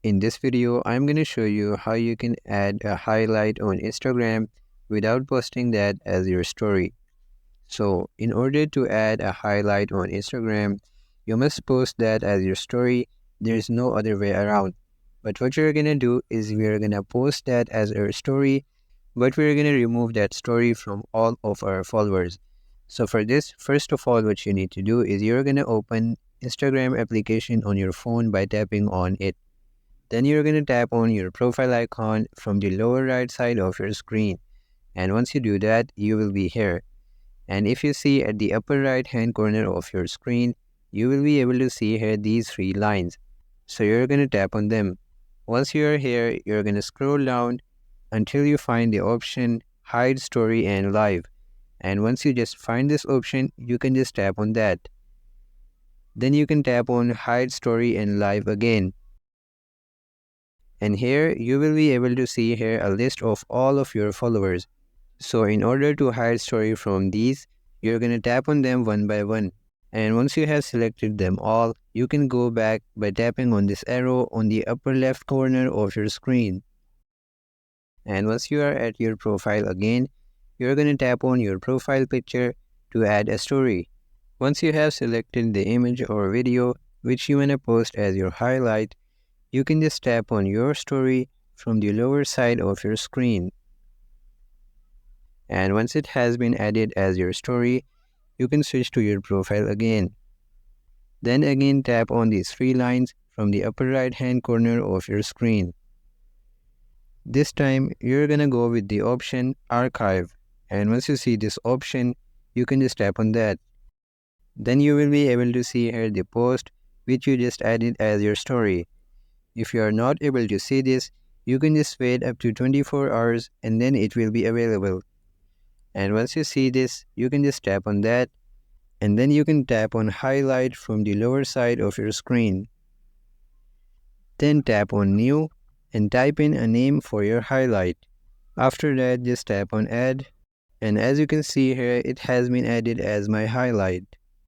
In this video, I'm going to show you how you can add a highlight on Instagram without posting that as your story. So, in order to add a highlight on Instagram, you must post that as your story. There's no other way around. But what you're going to do is we're going to post that as our story, but we're going to remove that story from all of our followers. So for this, first of all, what you need to do is you're going to open Instagram application on your phone by tapping on it. Then you're going to tap on your profile icon from the lower right side of your screen. And once you do that, you will be here. And if you see at the upper right hand corner of your screen, you will be able to see here these three lines. So you're going to tap on them. Once you are here, you're going to scroll down until you find the option Hide Story and Live. And once you just find this option, you can just tap on that. Then you can tap on Hide Story and Live again. And here you will be able to see here a list of all of your followers. So in order to hide story from these, you're going to tap on them one by one. And once you have selected them all, you can go back by tapping on this arrow on the upper left corner of your screen. And once you are at your profile again, you're going to tap on your profile picture to add a story. Once you have selected the image or video which you want to post as your highlight, you can just tap on your story from the lower side of your screen. And once it has been added as your story, you can switch to your profile again. Then again tap on these three lines from the upper right hand corner of your screen. This time you're gonna go with the option Archive, and once you see this option, you can just tap on that. Then you will be able to see here the post which you just added as your story. If you are not able to see this, you can just wait up to 24 hours and then it will be available. And once you see this, you can just tap on that, and then you can tap on Highlight from the lower side of your screen. Then tap on New and type in a name for your highlight. After that, just tap on Add, and as you can see here, it has been added as my highlight.